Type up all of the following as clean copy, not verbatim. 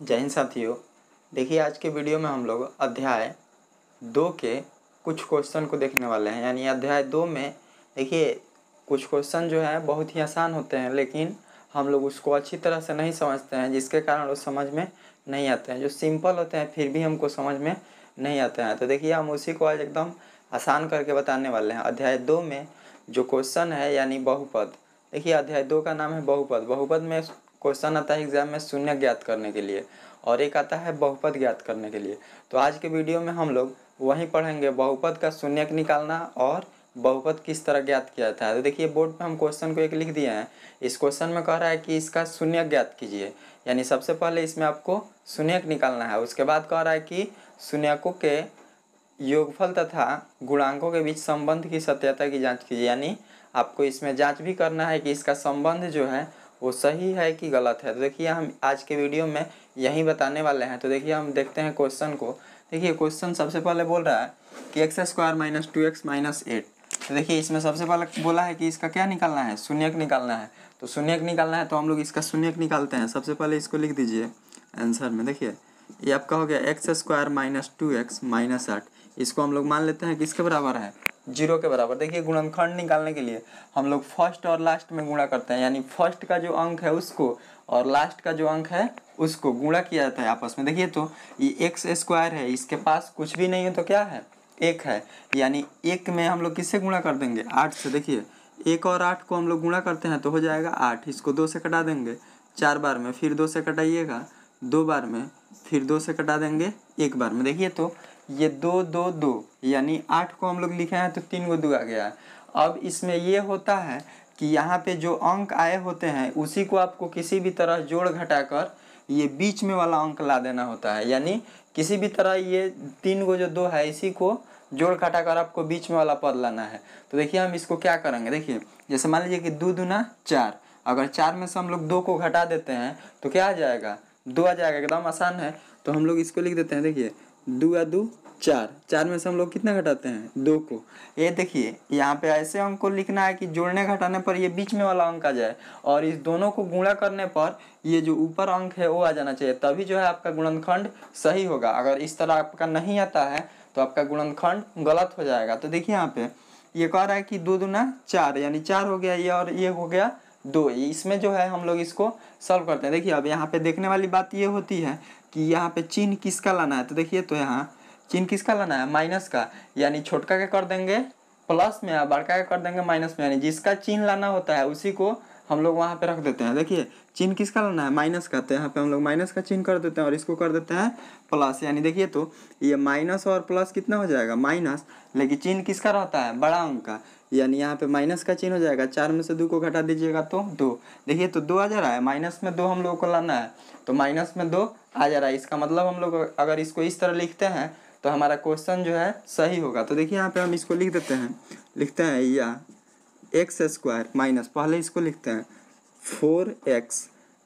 जय हिंद साथियों। देखिए आज के वीडियो में हम लोग अध्याय 2 के कुछ क्वेश्चन को देखने वाले हैं। यानी अध्याय 2 में देखिए कुछ क्वेश्चन जो हैं बहुत ही आसान होते हैं, लेकिन हम लोग उसको अच्छी तरह से नहीं समझते हैं, जिसके कारण वो समझ में नहीं आते हैं। जो सिंपल होते हैं फिर भी हमको समझ में नहीं आते हैं। तो देखिए हम उसी को आज एकदम आसान करके बताने वाले हैं। अध्याय 2 में जो क्वेश्चन है यानी बहुपद। देखिए अध्याय 2 का नाम है बहुपद। बहुपद में क्वेश्चन आता है एग्जाम में शून्य ज्ञात करने के लिए, और एक आता है बहुपद ज्ञात करने के लिए। तो आज के वीडियो में हम लोग वहीं पढ़ेंगे बहुपद का शून्यक निकालना और बहुपद किस तरह ज्ञात किया जाता है। तो देखिए बोर्ड पे हम क्वेश्चन को एक लिख दिए हैं। इस क्वेश्चन में कह रहा है कि इसका शून्यक ज्ञात कीजिए, यानी सबसे पहले इसमें आपको शून्यक निकालना है। उसके बाद कह रहा है कि शून्यकों के योगफल तथा गुणांकों के बीच संबंध की सत्यता की जांच कीजिए। यानी आपको इसमें जांच भी करना है कि इसका संबंध जो है वो सही है कि गलत है। तो देखिए हम आज के वीडियो में यही बताने वाले हैं। तो देखिए हम देखते हैं क्वेश्चन को। देखिए क्वेश्चन सबसे पहले बोल रहा है कि x² - 2x - 8। तो देखिए इसमें सबसे पहले बोला है कि इसका क्या निकालना है, शून्यक निकालना है। तो शून्यक निकालना है तो हम लोग इसका शून्यक निकालते हैं। सबसे पहले इसको लिख दीजिए आंसर में। देखिए ये आपका हो गया x² - 2x - 8। इसको हम लोग मान लेते हैं किसके बराबर है, 0 के बराबर। देखिए गुणनखंड निकालने के लिए हम लोग फर्स्ट और लास्ट में गुणा करते हैं, यानी फर्स्ट का जो अंक है उसको और लास्ट का जो अंक है उसको गुणा किया जाता है आपस में। देखिए तो ये x² है, इसके पास कुछ भी नहीं है तो क्या है, 1 है। यानी 1 में हम लोग किससे गुणा कर देंगे, 8 से। देखिए 1 और 8 को हम लोग गुणा करते हैं तो हो जाएगा 8। इसको 2 से कटा देंगे 4 बार में, फिर 2 से कटाइएगा 2 बार में, फिर 2 से कटा देंगे 1 बार में। देखिए तो ये 2 2 2 यानी 8 को हम लोग लिखे हैं तो 3 को 2 आ गया है। अब इसमें ये होता है कि यहाँ पे जो अंक आए होते हैं उसी को आपको किसी भी तरह जोड़ घटाकर ये बीच में वाला अंक ला देना होता है। यानी किसी भी तरह ये 3 को जो 2 है इसी को जोड़ घटाकर आपको बीच में वाला पद लाना है। तो देखिए हम इसको क्या करेंगे। देखिए जैसे मान लीजिए कि 2 दूना 4, अगर 4 में से हम लोग 2 को घटा देते हैं तो क्या आ जाएगा, 2 आ जाएगा। एकदम आसान है। तो हम लोग इसको लिख देते हैं। देखिए 2 या 2 4, 4 में से हम लोग कितना घटाते हैं, 2 को। ये देखिए यहाँ पे ऐसे अंक को लिखना है कि जोड़ने घटाने पर ये बीच में वाला अंक आ जाए, और इस दोनों को गुणा करने पर ये जो ऊपर अंक है वो आ जाना चाहिए, तभी जो है आपका गुणनखंड सही होगा। अगर इस तरह आपका नहीं आता है तो आपका गुणनखंड गलत हो जाएगा। तो देखिए यहाँ पे ये कह रहा है कि 2 दूना 4 यानी 4 हो गया ये, और ये हो गया 2। इसमें जो है हम लोग इसको सॉल्व करते हैं। देखिए अब यहाँ पे देखने वाली बात ये होती है कि यहाँ पे चिन्ह किसका लाना है। तो देखिए तो यहाँ चिन्ह किसका लाना है, माइनस का। यानी छोटका का कर देंगे प्लस में और बड़का का कर देंगे माइनस में। यानी जिसका चिन्ह लाना होता है उसी को हम लोग वहाँ पे रख देते हैं। देखिए चिन्ह किसका लाना है, माइनस का। तो यहाँ पे हम लोग माइनस का चिन्ह कर देते हैं और इसको कर देते हैं प्लस। यानी देखिए तो ये माइनस और प्लस कितना हो जाएगा, माइनस, लेकिन चिन्ह किसका रहता है, बड़ा अंक का। यानी यहाँ पे माइनस का चिन्ह हो जाएगा। 4 में से 2 को घटा दीजिएगा तो 2। देखिए तो 2 आ जा रहा है, माइनस में 2 हम लोग को लाना है तो माइनस में 2 आ जा रहा है। इसका मतलब हम लोग अगर इसको इस तरह लिखते हैं तो हमारा क्वेश्चन जो है सही होगा। तो देखिए यहाँ पे हम इसको लिख देते हैं, लिखते हैं या x² माइनस, पहले इसको लिखते हैं 4x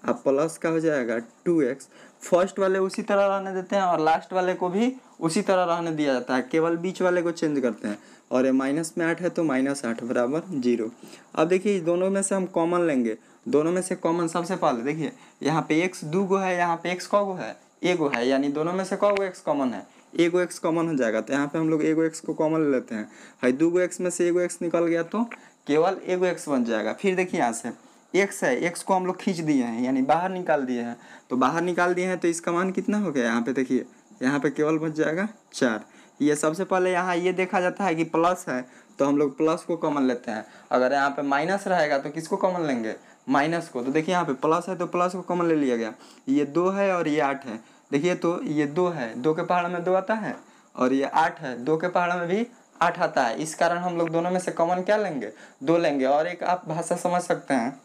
अब प्लस का हो जाएगा 2x। फर्स्ट वाले उसी तरह रहने देते हैं और लास्ट वाले को भी उसी तरह रहने दिया जाता है, केवल बीच वाले को चेंज करते हैं। और ये माइनस में 8 है तो -8 बराबर 0। अब देखिए दोनों में से हम कॉमन लेंगे। दोनों में से कॉमन सबसे पहले देखिए यहाँ पे x 2 गो है, यहाँ पे x कौ है, एगो है। यानी दोनों में से कौ x कॉमन है, एगो x कॉमन हो जाएगा। तो यहाँ पे हम लोग एगो x को कॉमन ले लेते हैं। है 2 गो x में से एगो x निकल गया तो केवल एगो x बन जाएगा। फिर देखिए यहाँ से x है, x को हम लोग खींच दिए हैं यानी बाहर निकाल दिए हैं। तो बाहर निकाल दिए हैं तो इसका मान कितना हो गया, यहाँ पे देखिए यहाँ पे केवल बच जाएगा 4। ये सबसे पहले यहाँ ये देखा जाता है कि प्लस है तो हम लोग प्लस को कॉमन लेते हैं। अगर यहाँ पे माइनस रहेगा तो किसको कॉमन लेंगे, माइनस को। तो देखिए यहाँ पे प्लस है तो प्लस को कॉमन ले लिया गया। ये 2 है और ये 8 है। देखिए तो ये 2 है, 2 के पहाड़ में 2 आता है, और ये 8 है, 2 के पहाड़ में भी 8 आता है। इस कारण हम लोग दोनों में से कॉमन क्या लेंगे, 2 लेंगे। और एक आप भाषा समझ सकते हैं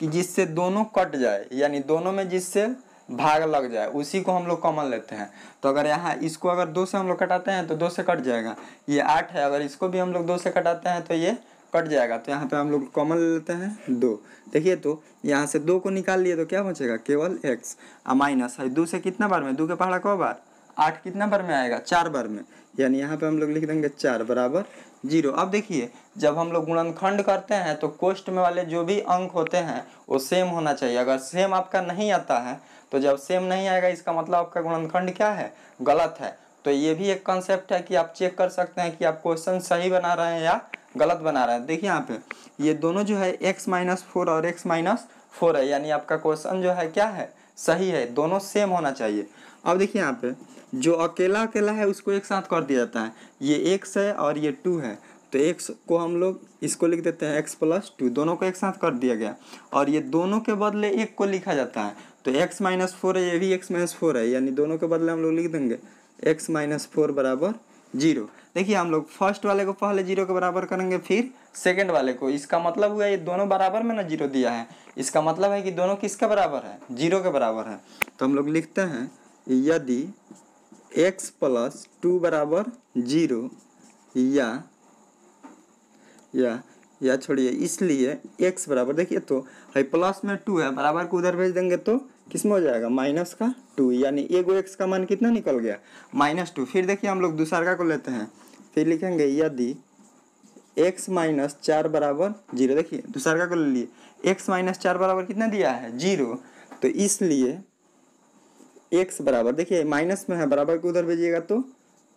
कि जिससे दोनों कट जाए, यानी दोनों में जिससे भाग लग जाए उसी को हम लोग कॉमन लेते हैं। तो अगर यहाँ इसको अगर 2 से हम लोग कटाते हैं तो 2 से कट जाएगा। ये 8 है, अगर इसको भी हम लोग 2 से कटाते हैं तो ये कट जाएगा। तो यहाँ पे हम लोग कॉमन ले लेते हैं 2। देखिए तो यहाँ से 2 को निकाल लिए तो क्या बचेगा, केवल x माइनस है 2 से कितना बार में, 2 के पहाड़ा को बार 8 कितना बार में आएगा, 4 बार में। यानी यहाँ पे हम लोग लिख देंगे 4 बराबर 0। अब देखिए जब हम लोग गुणनखंड करते हैं तो कोष्ठ में वाले जो भी अंक होते हैं वो सेम होना चाहिए। अगर सेम आपका नहीं आता है तो जब सेम नहीं आएगा इसका मतलब आपका गुणनखंड क्या है, गलत है। तो ये भी एक कॉन्सेप्ट है कि आप चेक कर सकते हैं कि आप क्वेश्चन सही बना रहे हैं या गलत बना रहे हैं। देखिए यहाँ पे ये दोनों जो है x-4 और x-4 है, यानी आपका क्वेश्चन जो है क्या है, सही है, दोनों सेम होना चाहिए। अब देखिए यहाँ पे जो अकेला अकेला है उसको एक साथ कर दिया जाता है, ये x है और ये 2 है, तो x को हम लोग इसको लिख देते हैं x+2, दोनों को एक साथ कर दिया गया, और ये दोनों के बदले एक को लिखा जाता है, तो x-4 है, ये भी x-4 है, यानी दोनों के बदले हम लोग लिख देंगे x-4 बराबर 0। देखिए हम लोग फर्स्ट वाले को पहले 0 के बराबर करेंगे, फिर सेकंड वाले को। इसका मतलब हुआ ये दोनों बराबर में ना 0 दिया है, इसका मतलब है कि दोनों किसके बराबर है, 0 के बराबर है। तो हम लोग लिखते हैं यदि x+2 बराबर 0 या छोड़िए, इसलिए x बराबर, देखिए तो है प्लस में 2 है, बराबर को उधर भेज देंगे तो किसमें हो जाएगा, -2, यानी एगो x का मान कितना निकल गया, -2। फिर देखिए हम लोग दूसरा को लेते हैं, फिर लिखेंगे यदि x-4 बराबर 0, देखिए दूसरा को ले लिए, x-4 बराबर कितना दिया है, 0, तो इसलिए x बराबर, देखिए माइनस में है, बराबर को उधर भेजिएगा तो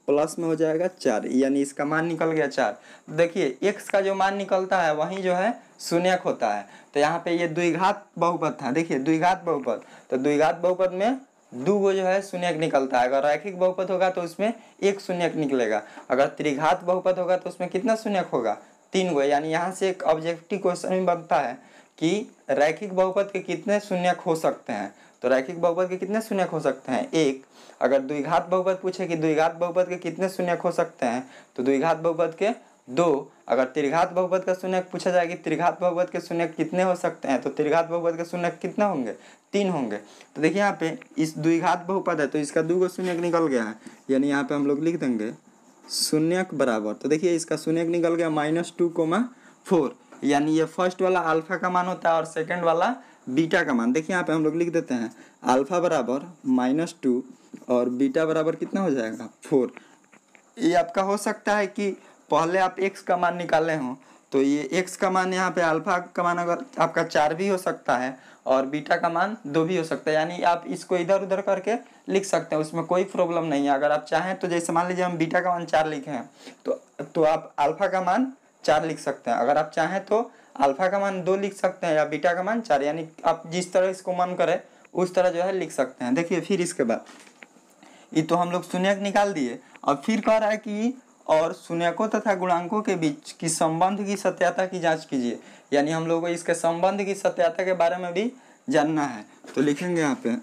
प्लस में हो जाएगा 4, यानी इसका मान निकल गया 4। देखिए x का जो मान निकलता है वहीं जो है शून्यक होता है, तो यहाँ पे ये द्विघात बहुपद था, देखिए द्विघात बहुपद, तो द्विघात बहुपद में 2 गो जो है शून्यक निकलता है। अगर रैखिक बहुपद होगा तो उसमें 1 शून्यक निकलेगा, अगर त्रिघात बहुपद होगा तो उसमें कितना शून्यक होगा, 3 गो। यानी यहाँ से एक ऑब्जेक्टिव क्वेश्चन भी बनता है कि रैखिक बहुपद के कितने शून्यक हो सकते हैं, तो रैखिक बहुपद के कितने शून्यक हो सकते हैं, 1। अगर द्विघात बहुपद पूछे कि द्विघात बहुपद के कितने शून्यक हो सकते हैं, तो द्विघात बहुपद के 2। अगर त्रिघात बहुपद का शून्यक पूछा जाए कि त्रिघात बहुपद के शून्यक कितने हो सकते हैं, तो त्रिघात बहुपद के शून्यक कितना होंगे, 3 होंगे। तो देखिए यहाँ पे इस द्विघात बहुपद है तो इसका 2 गो शून्यक निकल गया है, यानी यहाँ पे हम लोग लिख देंगे शून्यक बराबर, तो देखिए इसका शून्यक निकल गया -2,4, यानी ये फर्स्ट वाला अल्फा का मान होता है और सेकंड वाला बीटा का मान। देखिए यहाँ पे हम लोग लिख देते हैं अल्फा बराबर -2 और बीटा बराबर कितना हो जाएगा, 4। ये आपका हो सकता है कि पहले आप x का मान निकाले हों, तो ये x का मान यहाँ पे अल्फा का मान अगर आपका 4 भी हो सकता है और बीटा का मान 2 भी हो सकता है, यानी आप इसको इधर उधर करके लिख सकते हैं, उसमें कोई प्रॉब्लम नहीं है। अगर आप चाहें तो जैसे मान लीजिए हम बीटा का मान 4 लिखे हैं, तो आप अल्फा का मान 4 लिख सकते हैं। अगर आप चाहें तो अल्फा का मान 2 लिख सकते हैं या बीटा का मान 4, यानी आप जिस तरह इसको मन करे उस तरह जो है लिख सकते हैं। देखिए फिर इसके बाद ये तो हम लोग शून्यक निकाल दिए, अब फिर कह रहा है कि और शून्यकों तथा गुणांकों के बीच की संबंध की सत्यता की जांच कीजिए, यानी हम लोगों को इसके संबंध की सत्यता के बारे में भी जानना है। तो लिखेंगे यहाँ पे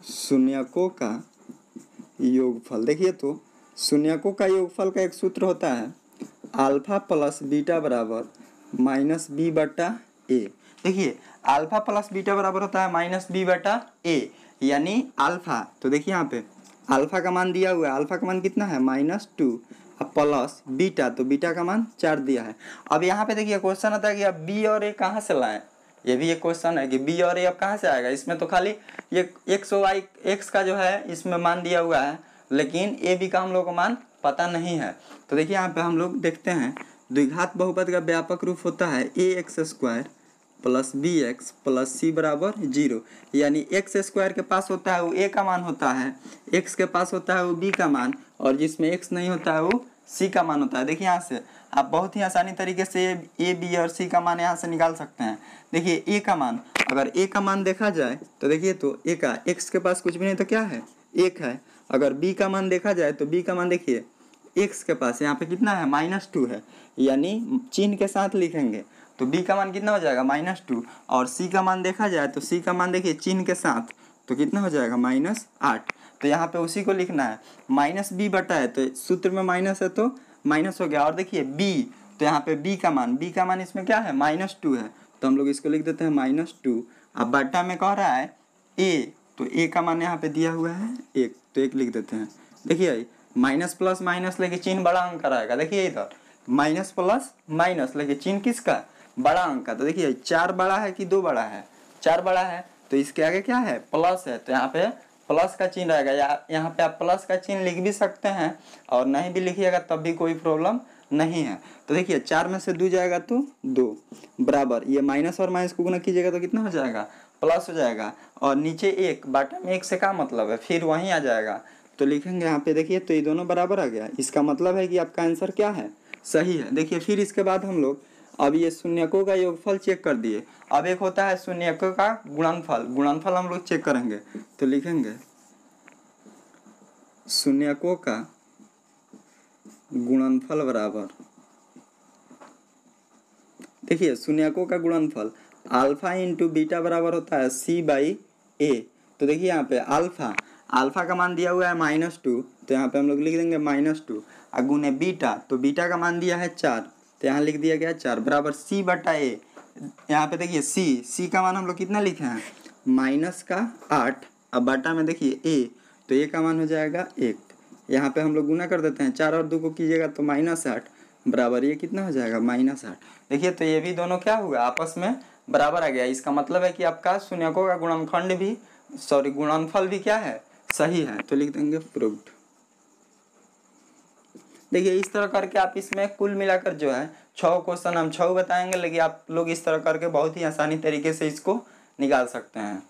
शून्यकों का योगफल। देखिए तो शून्यकों का योगफल का एक सूत्र होता है अल्फा प्लस बीटा बराबर -b/a। देखिए अल्फा प्लस बीटा बराबर होता है -b/a, यानी अल्फा, तो देखिए यहाँ पे अल्फा का मान दिया हुआ है, अल्फा का मान कितना है -2 प्लस बीटा, तो बीटा का मान 4 दिया है। अब यहाँ पे देखिए क्वेश्चन आता है कि अब b और a कहाँ से लाएं, ये भी एक क्वेश्चन है कि b और a अब कहाँ से आएगा। इसमें तो खाली ये x का जो है इसमें मान दिया हुआ है, लेकिन a b का हम लोग को मान पता नहीं है। तो देखिए यहाँ पे हम लोग देखते हैं द्विघात बहुपद का व्यापक रूप होता है ax² + bx + c बराबर 0, यानी x² के पास होता है वो a का मान होता है, x के पास होता है वो b का मान, और जिसमें x नहीं होता है वो c का मान होता है। देखिए यहाँ से आप बहुत ही आसानी तरीके से a b और c का मान यहाँ से निकाल सकते हैं। देखिए a का मान, अगर a का मान देखा जाए तो देखिए तो a का, x के पास कुछ भी नहीं तो क्या है, 1 है। अगर b का मान देखा जाए तो b का मान देखिए x के पास यहाँ पे कितना है, -2 है, यानी चिन्ह के साथ लिखेंगे तो b का मान कितना हो जाएगा, -2, और c का मान देखा जाए तो c का मान देखिए चिन्ह के साथ तो कितना हो जाएगा, -8। तो यहाँ पे उसी को लिखना है, -b/, है तो सूत्र में माइनस है तो माइनस हो गया। और देखिए b, तो यहाँ पे b का मान इसमें क्या है, -2 है, तो हम लोग इसको लिख देते हैं -2। अब बट्टा में कह रहा है a, तो a का मान यहाँ पे दिया हुआ है 1, तो 1 लिख देते हैं। देखिए माइनस प्लस माइनस लेके चिन्ह बड़ा अंक रहेगा, देखिए इधर माइनस प्लस माइनस लेके चिन्ह किसका, बड़ा अंक का। तो देखिए 4 बड़ा है कि 2 बड़ा है, 4 बड़ा है, तो इसके आगे क्या है, प्लस है, तो यहाँ पे प्लस का चिन्ह रहेगा। यहाँ पे आप प्लस का चिन्ह लिख भी सकते हैं और नहीं भी लिखिएगा तब भी कोई प्रॉब्लम नहीं है। तो देखिए 4 में से 2 जाएगा तो 2 बराबर, ये माइनस और माइनस को गुना कीजिएगा तो कितना हो जाएगा, प्लस हो जाएगा। और नीचे 1 बाटा में 1 से क्या मतलब है, फिर वहीं आ जाएगा। तो लिखेंगे यहाँ पे देखिए, तो ये दोनों बराबर आ गया। इसका मतलब है कि आपका आंसर क्या है, सही है। देखिए फिर इसके बाद हम लोग अब ये शून्यकों का योगफल चेक कर दिए। अब एक होता है शून्यकों का गुणनफल, गुणनफल हम लोग चेक करेंगे। तो लिखेंगे शून्यकों का गुणनफल बराबर, देखिए शून्यकों का गुणनफल अल्फा इंटू बीटा बराबर होता है C/A। तो देखिए यहाँ पे अल्फा का मान दिया हुआ है -2, तो यहाँ पे हम लोग लिख देंगे -2 और गुने बीटा, तो बीटा का मान दिया है 4, तो यहाँ लिख दिया गया 4 बराबर C/A। यहाँ पे देखिए C का मान हम लोग कितना लिखे हैं, -8, अब बटा में देखिए A, तो A का मान हो जाएगा 1। यहाँ पे हम लोग गुना कर देते हैं, 4 और 2 को कीजिएगा तो -8 बराबर ये कितना हो जाएगा, -8। देखिए तो ये भी दोनों क्या हुआ, आपस में बराबर आ गया। इसका मतलब है कि आपका शून्यकों का गुणनखंड भी गुणनफल भी क्या है, सही है। तो लिख देंगे प्रूव्ड। देखिए इस तरह करके आप इसमें कुल मिलाकर जो है 6 क्वेश्चन हम 6 बताएंगे, लेकिन आप लोग इस तरह करके बहुत ही आसानी तरीके से इसको निकाल सकते हैं।